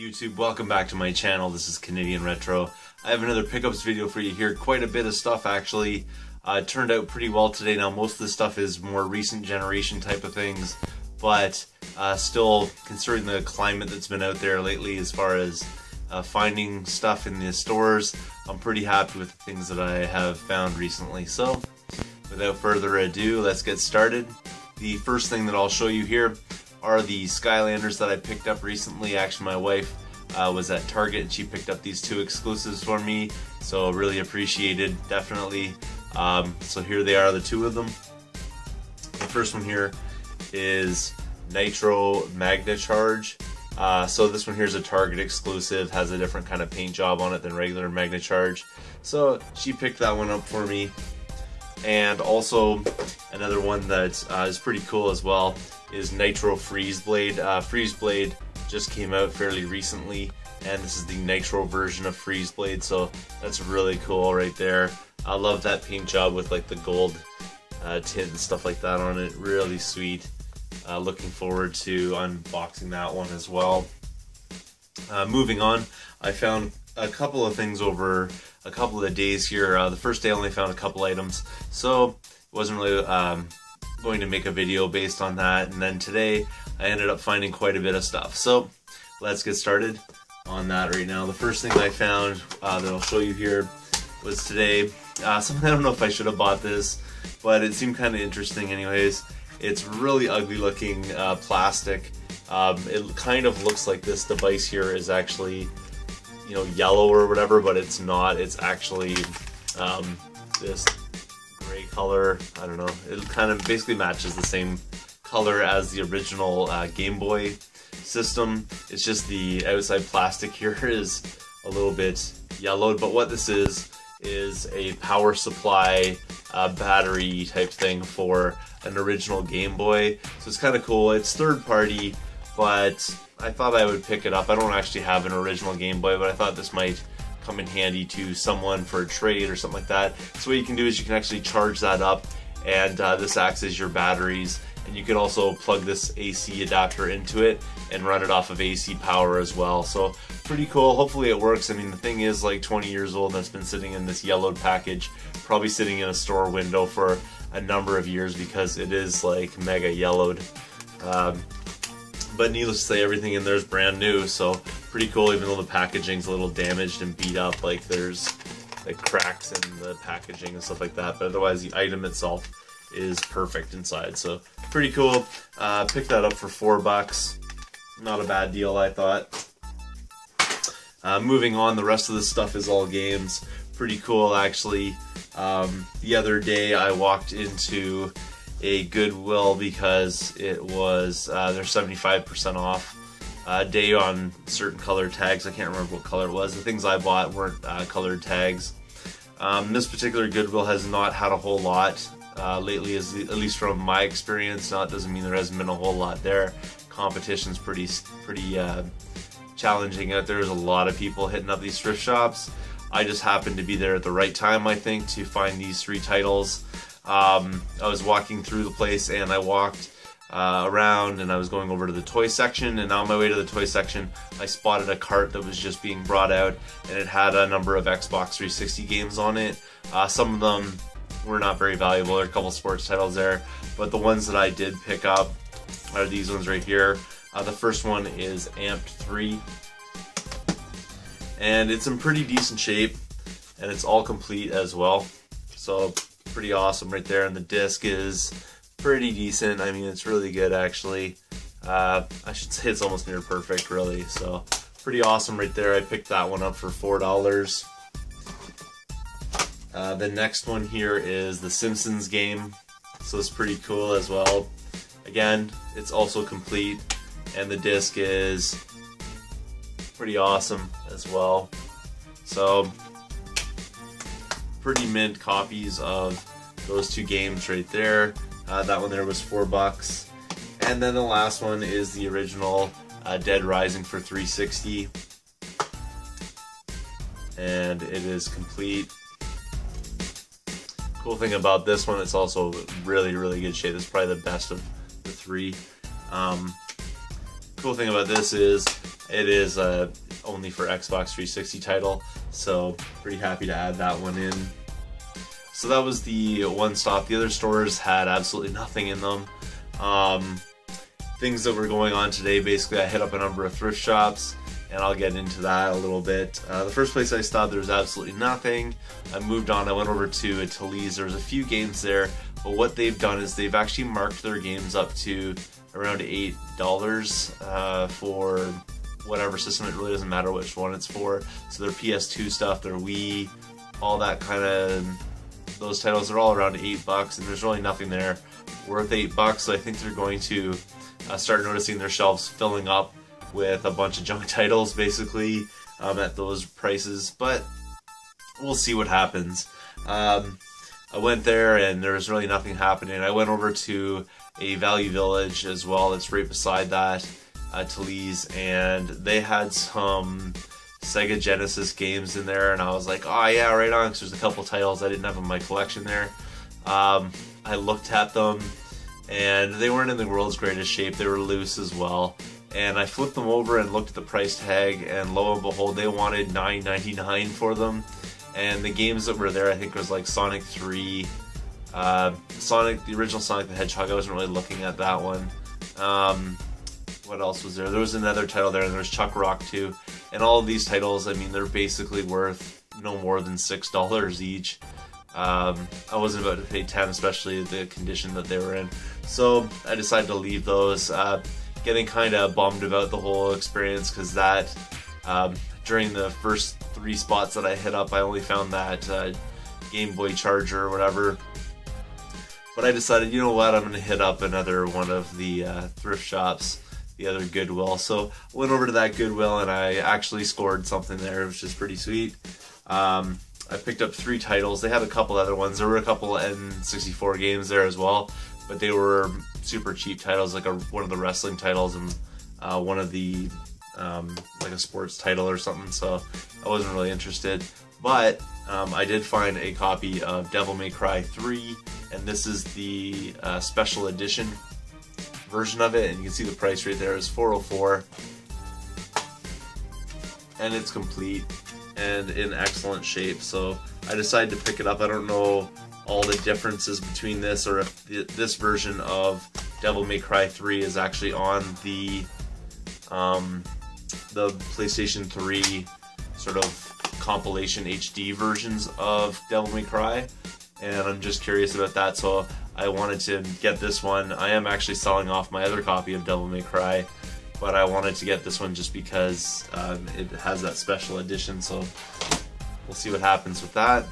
YouTube? Welcome back to my channel. This is Canadian Retro. I have another pickups video for you here. Quite a bit of stuff actually. It turned out pretty well today. Now most of the stuff is more recent generation type of things, but still, considering the climate that's been out there lately as far as finding stuff in the stores, I'm pretty happy with the things that I have found recently. So without further ado, let's get started. The first thing that I'll show you here are the Skylanders that I picked up recently. Actually, my wife was at Target and she picked up these two exclusives for me, so really appreciated, definitely. So here they are, the two of them. The first one here is Nitro Magna Charge. So this one here is a Target exclusive, has a different kind of paint job on it than regular Magna Charge. So she picked that one up for me. And also another one that is pretty cool as well is Nitro Freeze Blade. Freeze Blade just came out fairly recently, and this is the Nitro version of Freeze Blade, so that's really cool right there. I love that paint job with like the gold tint and stuff like that on it. Really sweet. Looking forward to unboxing that one as well. Moving on, I found a couple of things over a couple of days here. The first day I only found a couple items, so it wasn't really going to make a video based on that. And then today I ended up finding quite a bit of stuff. So let's get started on that right now. The first thing I found that I'll show you here was today. Something, I don't know if I should have bought this, but it seemed kind of interesting anyways. It's really ugly looking plastic. It kind of looks like this device here is actually, you know, yellow or whatever, but it's not. It's actually this gray color. I don't know. It kind of basically matches the same color as the original Game Boy system. It's just the outside plastic here is a little bit yellowed, but what this is a power supply battery type thing for an original Game Boy. So it's kind of cool. It's third party, but I thought I would pick it up. I don't actually have an original Game Boy, but I thought this might come in handy to someone for a trade or something like that. So what you can do is you can actually charge that up, and this acts as your batteries, and you can also plug this AC adapter into it and run it off of AC power as well. So pretty cool. Hopefully it works. I mean, the thing is like 20 years old and it's been sitting in this yellowed package, probably sitting in a store window for a number of years because it is like mega yellowed. But needless to say, everything in there is brand new, so pretty cool. Even though the packaging's a little damaged and beat up, like there's like cracks in the packaging and stuff like that, but otherwise the item itself is perfect inside, so pretty cool. Picked that up for $4. Not a bad deal, I thought. Moving on, the rest of the stuff is all games. Pretty cool, actually. The other day I walked into a Goodwill because it was they're 75% off day on certain color tags. I can't remember what color it was. The things I bought weren't colored tags. This particular Goodwill has not had a whole lot lately, at least from my experience. Now, it doesn't mean there hasn't been a whole lot there. Competition's pretty challenging out there. There's a lot of people hitting up these thrift shops. I just happened to be there at the right time, I think, to find these three titles. I was walking through the place and I walked around and I was going over to the toy section, and on my way to the toy section I spotted a cart that was just being brought out, and it had a number of Xbox 360 games on it. Some of them were not very valuable. There are a couple sports titles there, but the ones that I did pick up are these ones right here. The first one is Amped 3, and it's in pretty decent shape and it's all complete as well, so pretty awesome right there. And the disc is pretty decent. I mean, it's really good actually. I should say it's almost near perfect really, so pretty awesome right there. I picked that one up for $4. The next one here is the Simpsons game, so it's pretty cool as well. Again, it's also complete, and the disc is pretty awesome as well. So pretty mint copies of those two games right there. That one there was $4. And then the last one is the original Dead Rising for 360, and it is complete. Cool thing about this one, it's also really good shape. It's probably the best of the three. Cool thing about this is It is only for Xbox 360 title, so pretty happy to add that one in. So that was the one stop. The other stores had absolutely nothing in them. Things that were going on today, basically I hit up a number of thrift shops, and I'll get into that a little bit. The first place I stopped, there was absolutely nothing. I moved on, I went over to Talese. There was a few games there, but what they've done is they've actually marked their games up to around $8 for whatever system. It really doesn't matter which one it's for. So their PS2 stuff, their Wii, all that kind of, those titles are all around $8, and there's really nothing there worth $8. So I think they're going to start noticing their shelves filling up with a bunch of junk titles, basically, at those prices. But we'll see what happens. I went there and there was really nothing happening. I went over to a Value Village as well. It's right beside that, Talese, and they had some Sega Genesis games in there, and I was like, oh yeah, right on, because there's a couple titles I didn't have in my collection there. I looked at them, and they weren't in the world's greatest shape. They were loose as well. And I flipped them over and looked at the price tag, and lo and behold, they wanted $9.99 for them. And the games that were there, I think, was like Sonic 3, the original Sonic the Hedgehog. I wasn't really looking at that one. What else was there? There was another title there, and there was Chuck Rock 2. And all of these titles, I mean, they're basically worth no more than $6 each. I wasn't about to pay $10, especially the condition that they were in. So I decided to leave those. Getting kind of bummed about the whole experience, because that during the first 3 spots that I hit up, I only found that Game Boy charger or whatever. But I decided, you know what, I'm going to hit up another one of the thrift shops, the other Goodwill. So I went over to that Goodwill, and I actually scored something there, which is pretty sweet. I picked up 3 titles. They had a couple other ones. There were a couple N64 games there as well, but they were super cheap titles, like one of the wrestling titles and one of the like a sports title or something. So I wasn't really interested, but I did find a copy of Devil May Cry 3, and this is the special edition version of it, and you can see the price right there is $404, and it's complete and in excellent shape. So I decided to pick it up. I don't know all the differences between this, or if this version of Devil May Cry 3 is actually on the PlayStation 3 sort of compilation HD versions of Devil May Cry, and I'm just curious about that, so I wanted to get this one. I am actually selling off my other copy of Devil May Cry, but I wanted to get this one just because it has that special edition, so we'll see what happens with that.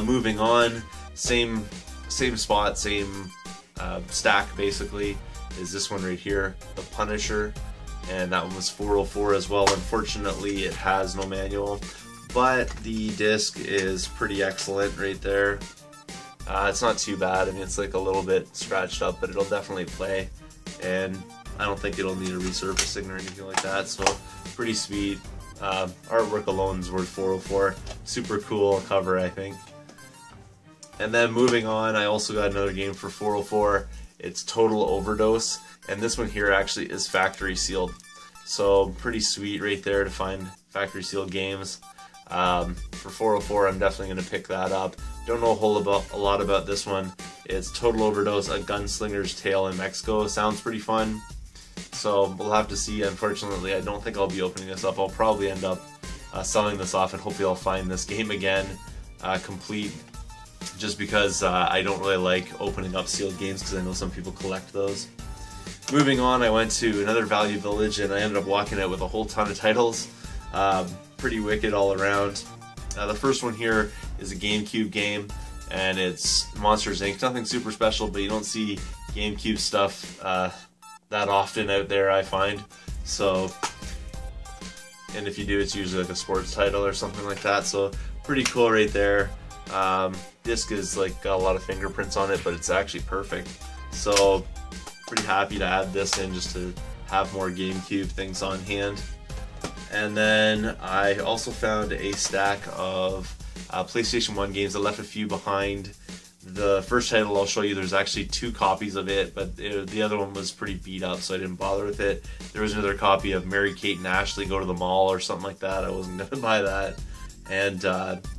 Moving on, same spot, same stack basically, is this one right here, the Punisher, and that one was $404 as well. Unfortunately, it has no manual, but the disc is pretty excellent right there. It's not too bad. I mean, it's like a little bit scratched up, but it'll definitely play, and I don't think it'll need a resurfacing or anything like that, so pretty sweet. Artwork alone is worth $404. Super cool cover, I think. And then moving on, I also got another game for $404. It's Total Overdose, and this one here actually is factory sealed. So pretty sweet right there to find factory sealed games. For $404, I'm definitely going to pick that up. Don't know a lot about this one. It's Total Overdose, A Gunslinger's Tale in Mexico. Sounds pretty fun. So we'll have to see. Unfortunately, I don't think I'll be opening this up. I'll probably end up selling this off, and hopefully I'll find this game again complete, just because I don't really like opening up sealed games, because I know some people collect those. Moving on, I went to another Value Village, and I ended up walking out with a whole ton of titles. Pretty wicked all around. The first one here is a GameCube game, and it's Monsters Inc. Nothing super special, but you don't see GameCube stuff that often out there, I find. So, and if you do, it's usually like a sports title or something like that. So pretty cool right there. Disc is like got a lot of fingerprints on it, but it's actually perfect. So pretty happy to add this in just to have more GameCube things on hand. And then I also found a stack of PlayStation 1 games. I left a few behind The first title I'll show you, there's actually 2 copies of it, but the other one was pretty beat up, so I didn't bother with it. There was another copy of Mary Kate and Ashley Go to the Mall or something like that. I wasn't going to buy that. And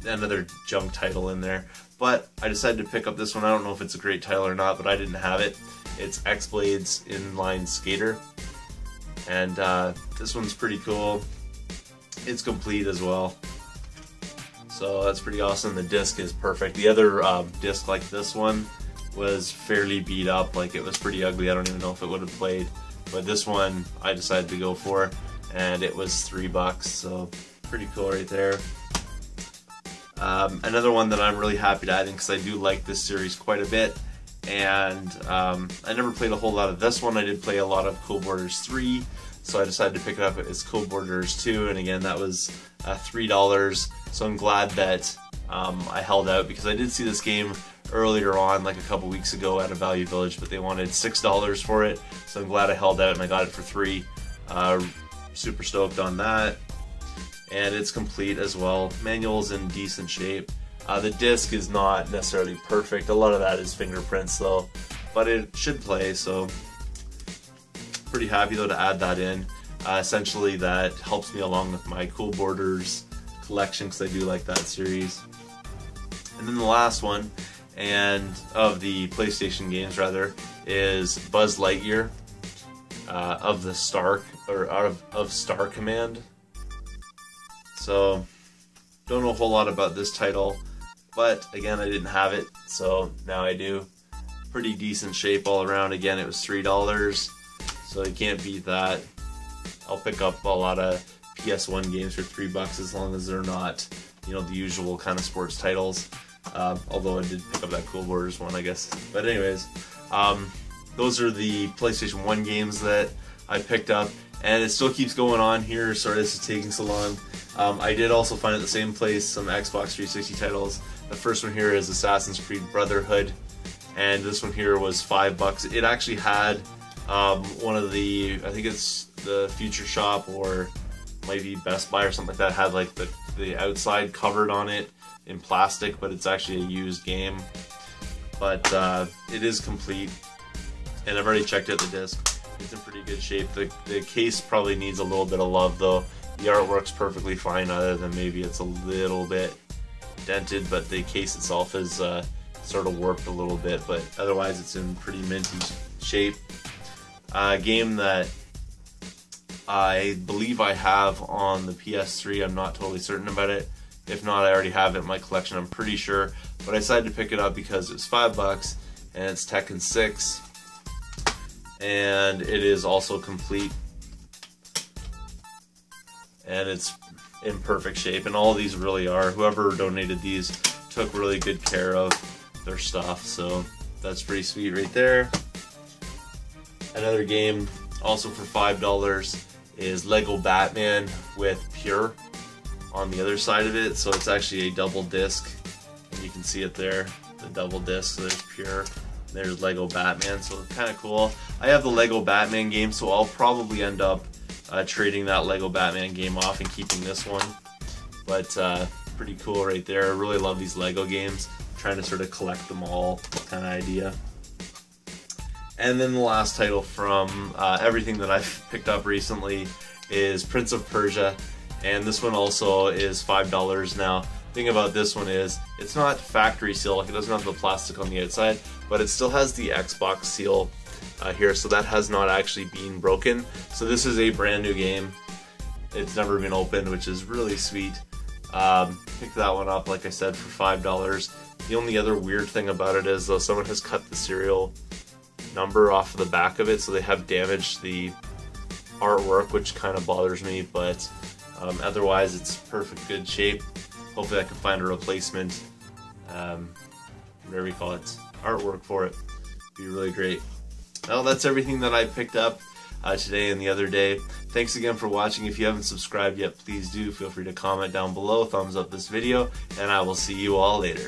another junk title in there. But I decided to pick up this one. I don't know if it's a great title or not, but I didn't have it. It's X-Blades Inline Skater. And this one's pretty cool. It's complete as well. So that's pretty awesome. The disc is perfect. The other disc like this one was fairly beat up. Like, it was pretty ugly. I don't even know if it would have played. But this one I decided to go for, and it was $3. So pretty cool right there. Another one that I'm really happy to add in, because I do like this series quite a bit. And I never played a whole lot of this one. I did play a lot of Code Borders 3. So I decided to pick it up as Code Borders 2, and again that was $3. So I'm glad that I held out, because I did see this game earlier on, like a couple weeks ago at a Value Village, but they wanted $6 for it. So I'm glad I held out and I got it for $3. Super stoked on that. And it's complete as well. Manual's in decent shape. The disc is not necessarily perfect. A lot of that is fingerprints though, but it should play, so pretty happy though to add that in. Essentially that helps me along with my Cool Borders collection, because I do like that series. And then the last one, and of the PlayStation games rather, is Buzz Lightyear of the Star, or of Star Command. So don't know a whole lot about this title, but again I didn't have it, so now I do. Pretty decent shape all around. Again, it was $3. So you can't beat that. I'll pick up a lot of PS1 games for $3 as long as they're not, you know, the usual kind of sports titles. Although I did pick up that Cool Borders one, I guess. But anyways, those are the PlayStation 1 games that I picked up, and it still keeps going on here. Sorry this is taking so long. I did also find at the same place some Xbox 360 titles. The first one here is Assassin's Creed Brotherhood, and this one here was $5. It actually had one of the, I think it's the Future Shop or maybe Best Buy or something like that, had like the outside covered on it in plastic, but it's actually a used game. But it is complete, and I've already checked out the disc. It's in pretty good shape. The case probably needs a little bit of love though. The artwork's perfectly fine, other than maybe it's a little bit dented, but the case itself is sort of warped a little bit, but otherwise it's in pretty minty shape. A game that I believe I have on the PS3, I'm not totally certain about it. If not, I already have it in my collection, I'm pretty sure. But I decided to pick it up because it's $5, and it's Tekken 6. And it is also complete. And it's in perfect shape, and all of these really are. Whoever donated these took really good care of their stuff, so that's pretty sweet right there. Another game, also for $5, is Lego Batman with Pure on the other side of it. So it's actually a double disc, and you can see it there, the double disc. So there's Pure, there's Lego Batman, so kind of cool. I have the Lego Batman game, so I'll probably end up trading that Lego Batman game off and keeping this one. But pretty cool right there. I really love these Lego games. I'm trying to sort of collect them all kind of idea. And then the last title from everything that I've picked up recently is Prince of Persia, and this one also is $5 now. The thing about this one is it's not factory seal, like it doesn't have the plastic on the outside, but it still has the Xbox seal here, so that has not actually been broken. So this is a brand new game. It's never been opened, which is really sweet. Picked that one up, like I said, for $5. The only other weird thing about it is though someone has cut the serial number off of the back of it, so they have damaged the artwork, which kind of bothers me, but otherwise it's perfect good shape. Hopefully I can find a replacement whatever you call it, artwork for it. Be really great. Well, that's everything that I picked up today and the other day. Thanks again for watching. If you haven't subscribed yet, please do. Feel free to comment down below, thumbs up this video, and I will see you all later.